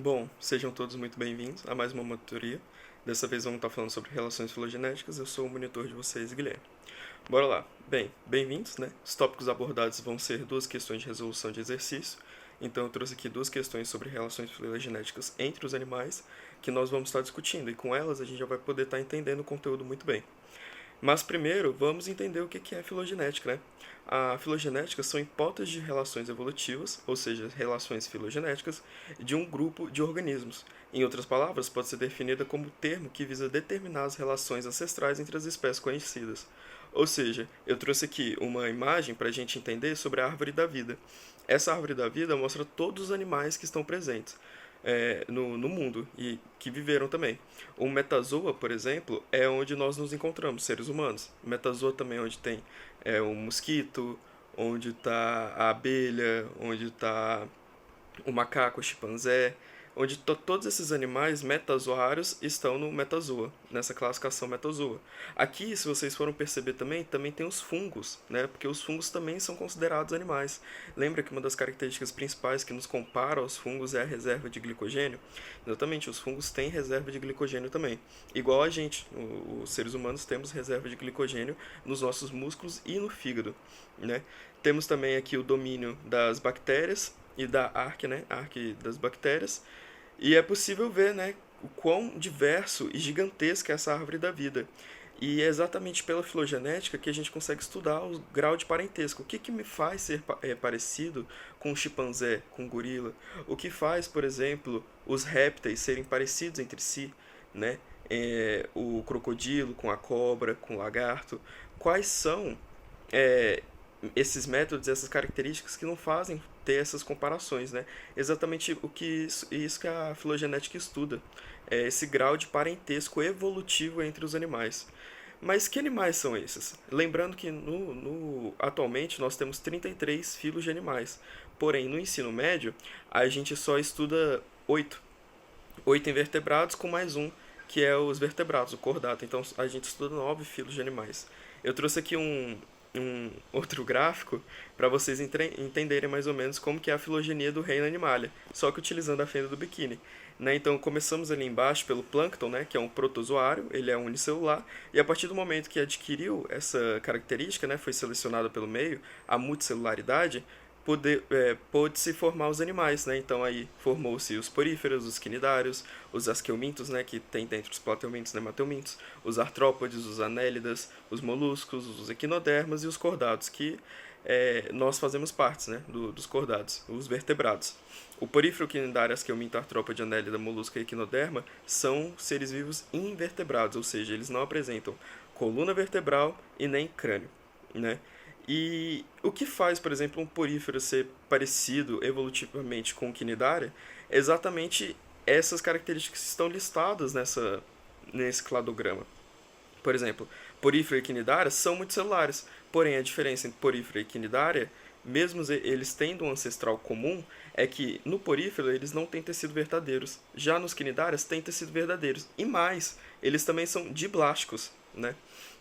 Bom, sejam todos muito bem-vindos a mais uma monitoria. Dessa vez vamos estar falando sobre relações filogenéticas. Eu sou o monitor de vocês, Guilherme. Bora lá. Bem, bem-vindos, né? Os tópicos abordados vão ser duas questões de resolução de exercício. Então eu trouxe aqui duas questões sobre relações filogenéticas entre os animais que nós vamos estar discutindo, e com elas a gente já vai poder estar entendendo o conteúdo muito bem. Mas primeiro, vamos entender o que é filogenética, né? A filogenética são hipóteses de relações evolutivas, ou seja, relações filogenéticas, de um grupo de organismos. Em outras palavras, pode ser definida como termo que visa determinar as relações ancestrais entre as espécies conhecidas. Ou seja, eu trouxe aqui uma imagem para a gente entender sobre a árvore da vida. Essa árvore da vida mostra todos os animais que estão presentes no mundo e que viveram também. O metazoa, por exemplo, é onde nós nos encontramos, seres humanos. O metazoa também é onde tem o mosquito, onde está a abelha, onde está o macaco, o chimpanzé, onde todos esses animais metazoários estão no metazoa, nessa classificação metazoa. Aqui, se vocês foram perceber também tem os fungos, né? Porque os fungos também são considerados animais. Lembra que uma das características principais que nos compara aos fungos é a reserva de glicogênio? Exatamente, os fungos têm reserva de glicogênio também. Igual a gente, os seres humanos temos reserva de glicogênio nos nossos músculos e no fígado, né? Temos também aqui o domínio das bactérias e da arque, né? Arque das bactérias. E é possível ver, né, o quão diverso e gigantesca é essa árvore da vida. E é exatamente pela filogenética que a gente consegue estudar o grau de parentesco. O que me faz ser parecido com um chimpanzé, com um gorila? O que faz, por exemplo, os répteis serem parecidos entre si, né? O crocodilo com a cobra, com o lagarto. Quais são é, esses métodos, essas características que não fazem ter essas comparações, né? Exatamente isso que a filogenética estuda, é esse grau de parentesco evolutivo entre os animais. Mas que animais são esses? Lembrando que atualmente nós temos 33 filos de animais. Porém, no ensino médio, a gente só estuda 8. 8 invertebrados com mais um, que é os vertebrados, o cordato. Então a gente estuda 9 filos de animais. Eu trouxe aqui um outro gráfico para vocês entenderem mais ou menos como que é a filogenia do reino animalia, só que utilizando a fenda do biquíni. Né? Então começamos ali embaixo pelo plâncton, né, que é um protozoário, ele é unicelular, e a partir do momento que adquiriu essa característica, né, foi selecionado pelo meio, a multicelularidade, pôde-se formar os animais, né? Então aí formou-se os poríferos, os quinidários, os asqueumintos, né? Que tem dentro os plateumintos, nemateumintos, os artrópodes, os anélidas, os moluscos, os equinodermas e os cordados, que nós fazemos parte, né? Dos cordados, os vertebrados. O porífero, quinidário, asqueuminto, artrópode, anélida, molusco e equinoderma são seres vivos invertebrados, ou seja, eles não apresentam coluna vertebral e nem crânio, né? E o que faz, por exemplo, um porífero ser parecido evolutivamente com o quinidária é exatamente essas características que estão listadas nesse cladograma. Por exemplo, porífera e quinidária são multicelulares, porém a diferença entre porífera e quinidária, mesmo eles tendo um ancestral comum, é que no porífero eles não têm tecido verdadeiros, já nos quinidários têm tecido verdadeiros, e mais, eles também são diblásticos, né?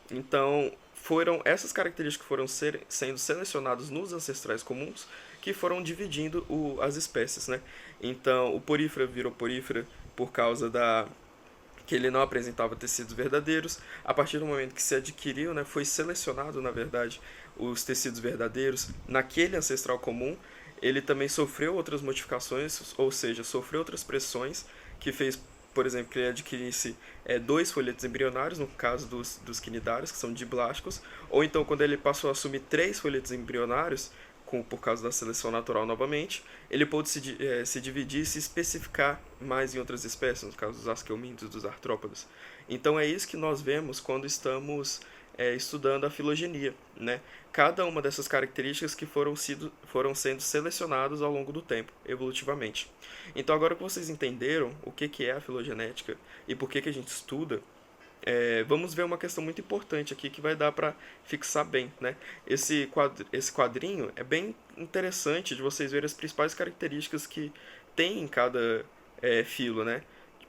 Então, foram essas características que foram sendo selecionadas nos ancestrais comuns que foram dividindo as espécies, né? Então, o porífera virou porífera por causa da que ele não apresentava tecidos verdadeiros. A partir do momento que se adquiriu, né, foi selecionado, na verdade, os tecidos verdadeiros naquele ancestral comum. Ele também sofreu outras modificações, ou seja, sofreu outras pressões que fez, por exemplo, que ele adquirisse dois folhetos embrionários, no caso dos quinidários, que são diblásticos, ou então quando ele passou a assumir três folhetos embrionários, por causa da seleção natural novamente, ele pôde se dividir e se especificar mais em outras espécies, no caso dos asqueumintos, dos artrópodes. Então é isso que nós vemos quando estamos estudando a filogenia, né? Cada uma dessas características que foram sendo selecionadas ao longo do tempo, evolutivamente. Então agora que vocês entenderam o que é a filogenética e por que a gente estuda, vamos ver uma questão muito importante aqui que vai dar para fixar bem, né? Esse quadrinho é bem interessante de vocês verem as principais características que tem em cada filo, né?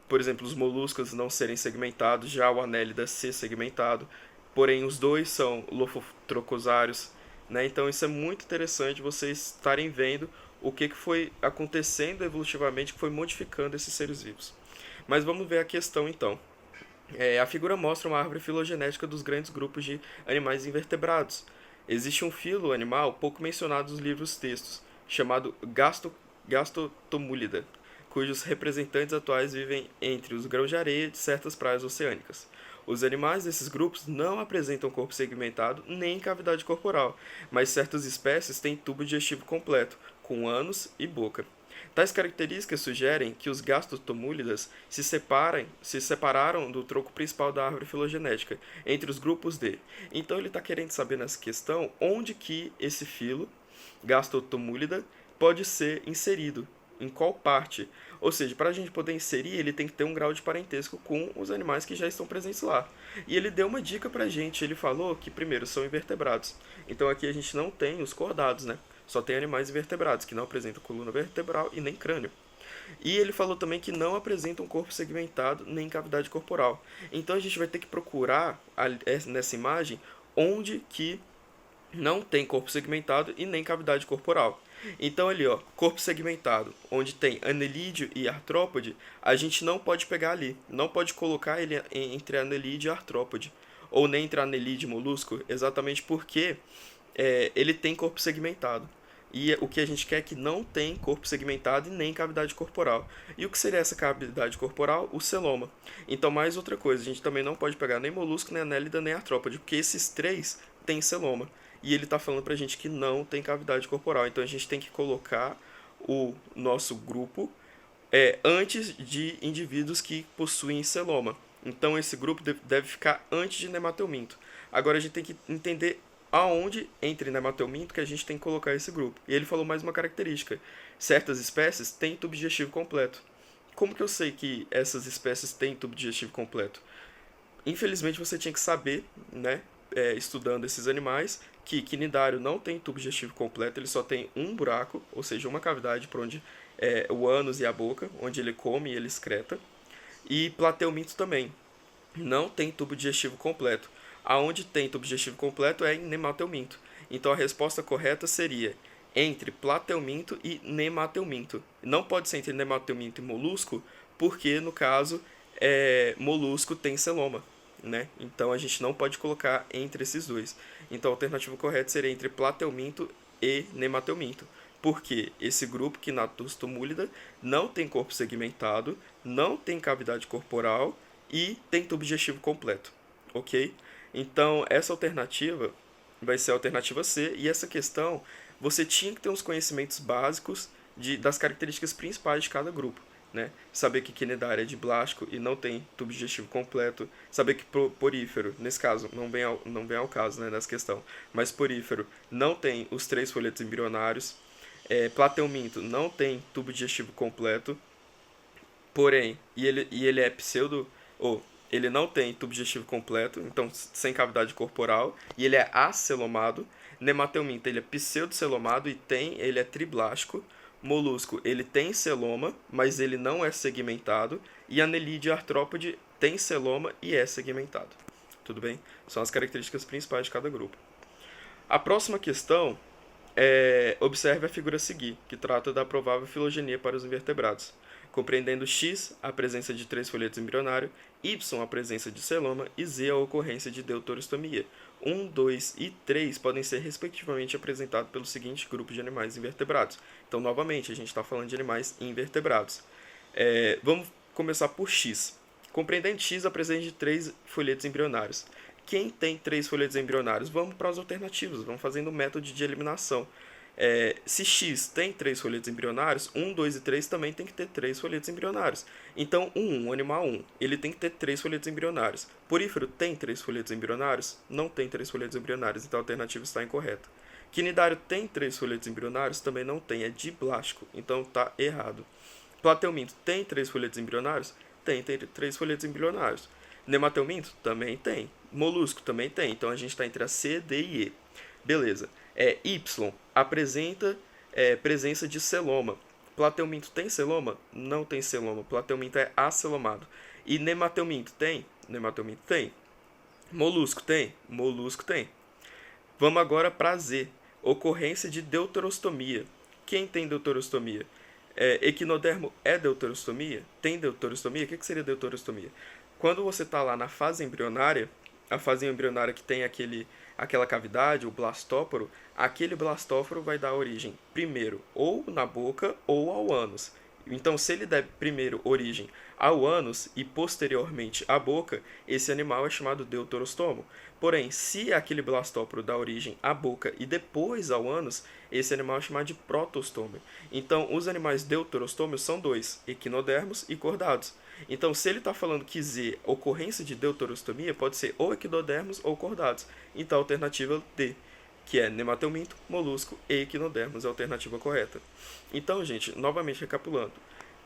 Por exemplo, os moluscos não serem segmentados, já o anélida ser segmentado, porém os dois são lofotrocosários, né? Então isso é muito interessante vocês estarem vendo o que foi acontecendo evolutivamente, que foi modificando esses seres vivos. Mas vamos ver a questão então. A figura mostra uma árvore filogenética dos grandes grupos de animais invertebrados. Existe um filo animal pouco mencionado nos livros textos, chamado Gastotomúlida, cujos representantes atuais vivem entre os grãos de areia de certas praias oceânicas. Os animais desses grupos não apresentam corpo segmentado nem cavidade corporal, mas certas espécies têm tubo digestivo completo, com ânus e boca. Tais características sugerem que os gastotomúlidas se separaram do tronco principal da árvore filogenética, entre os grupos D. Então ele está querendo saber nessa questão onde que esse filo, gastotomúlida, pode ser inserido, em qual parte. Ou seja, para a gente poder inserir, ele tem que ter um grau de parentesco com os animais que já estão presentes lá. E ele deu uma dica para a gente, ele falou que primeiro são invertebrados. Então aqui a gente não tem os cordados, né? Só tem animais invertebrados, que não apresentam coluna vertebral e nem crânio. E ele falou também que não apresentam corpo segmentado nem cavidade corporal. Então a gente vai ter que procurar nessa imagem onde que não tem corpo segmentado e nem cavidade corporal. Então ali, ó, corpo segmentado, onde tem anelídeo e artrópode, a gente não pode pegar ali. Não pode colocar ele entre anelídeo e artrópode. Ou nem entre anelídeo e molusco, exatamente porque ele tem corpo segmentado. E o que a gente quer é que não tem corpo segmentado e nem cavidade corporal. E o que seria essa cavidade corporal? O celoma. Então, mais outra coisa, a gente também não pode pegar nem molusco, nem anélida, nem artrópode, porque esses três têm celoma. E ele está falando pra gente que não tem cavidade corporal. Então, a gente tem que colocar o nosso grupo antes de indivíduos que possuem celoma. Então, esse grupo deve ficar antes de nemateuminto. Agora, a gente tem que entender aonde entre nemateuminto que a gente tem que colocar esse grupo. E ele falou mais uma característica. Certas espécies têm tubo digestivo completo. Como que eu sei que essas espécies têm tubo digestivo completo? Infelizmente você tinha que saber, né, estudando esses animais, que quinidário não tem tubo digestivo completo, ele só tem um buraco, ou seja, uma cavidade por onde o ânus e a boca, onde ele come e ele excreta. E plateuminto também não tem tubo digestivo completo. Aonde tem tubo digestivo completo é em nemateuminto. Então a resposta correta seria entre plateuminto e nemateuminto. Não pode ser entre nemateuminto e molusco, porque no caso molusco tem celoma, né? Então a gente não pode colocar entre esses dois. Então a alternativa correta seria entre plateuminto e nemateuminto, porque esse grupo Kinatostomúlida não tem corpo segmentado, não tem cavidade corporal e tem tubo digestivo completo, ok? Então, essa alternativa vai ser a alternativa C, e essa questão você tinha que ter uns conhecimentos básicos das características principais de cada grupo. Né? Saber que quinidário é diblástico e não tem tubo digestivo completo, saber que porífero, nesse caso, não vem ao caso, né, nessa questão, mas porífero não tem os 3 folhetos embrionários, plateuminto não tem tubo digestivo completo, porém, e ele é pseudo, ou ele não tem tubo digestivo completo, então sem cavidade corporal, e ele é acelomado. Nemateuminto, ele é pseudocelomado e ele é triblástico. Molusco, ele tem celoma, mas ele não é segmentado. E anelídeo artrópode tem celoma e é segmentado. Tudo bem? São as características principais de cada grupo. A próxima questão observe a figura a seguir, que trata da provável filogenia para os invertebrados, compreendendo X, a presença de 3 folhetos embrionários, Y, a presença de celoma, e Z, a ocorrência de deuterostomia. 1, 2 e 3 podem ser respectivamente apresentados pelo seguinte grupo de animais invertebrados. Então, novamente, a gente está falando de animais invertebrados. Vamos começar por X. Compreendendo X, a presença de 3 folhetos embrionários. Quem tem 3 folhetos embrionários? Vamos para as alternativas, vamos fazendo o método de eliminação. Se X tem 3 folhetos embrionários, 1, 2 e 3 também tem que ter 3 folhetos embrionários. Então, o animal 1, ele tem que ter 3 folhetos embrionários. Porífero tem 3 folhetos embrionários? Não tem 3 folhetos embrionários, então a alternativa está incorreta. Quinidário tem 3 folhetos embrionários? Também não tem, é diblástico, então está errado. Plateuminto tem 3 folhetos embrionários? Tem 3 folhetos embrionários. Nemateuminto? Também tem. Molusco? Também tem, então a gente está entre a C, D e E. Beleza. Y apresenta presença de celoma. Plateuminto tem celoma? Não tem celoma. Plateuminto é acelomado. E nemateuminto tem? Nemateuminto tem. Molusco tem? Molusco tem. Vamos agora para Z. Ocorrência de deuterostomia. Quem tem deuterostomia? Equinodermo é deuterostomia? Tem deuterostomia? O que seria deuterostomia? Quando você está lá na fase embrionária, a fase embrionária que tem aquela cavidade, o blastóporo, aquele blastóforo vai dar origem primeiro ou na boca ou ao ânus. Então, se ele der primeiro origem ao ânus e posteriormente à boca, esse animal é chamado deuterostomo. Porém, se aquele blastóporo dá origem à boca e depois ao ânus, esse animal é chamado de protostomo. Então, os animais deuterostômios são dois, equinodermos e cordados. Então, se ele está falando que Z, ocorrência de deuterostomia, pode ser ou equinodermos ou cordados. Então, a alternativa D, que é nematelminto, molusco e equinodermos, é a alternativa correta. Então, gente, novamente recapitulando,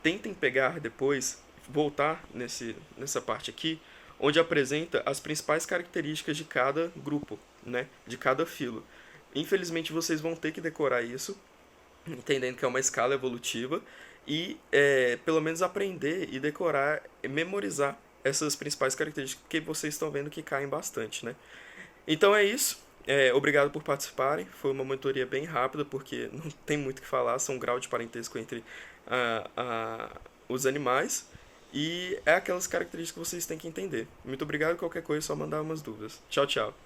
tentem pegar depois, voltar nessa parte aqui, onde apresenta as principais características de cada grupo, né, de cada filo. Infelizmente, vocês vão ter que decorar isso, entendendo que é uma escala evolutiva, e pelo menos aprender e decorar, memorizar essas principais características que vocês estão vendo que caem bastante, né? Então é isso. Obrigado por participarem. Foi uma monitoria bem rápida, porque não tem muito o que falar, são um grau de parentesco entre os animais. E é aquelas características que vocês têm que entender. Muito obrigado, qualquer coisa é só mandar umas dúvidas. Tchau, tchau.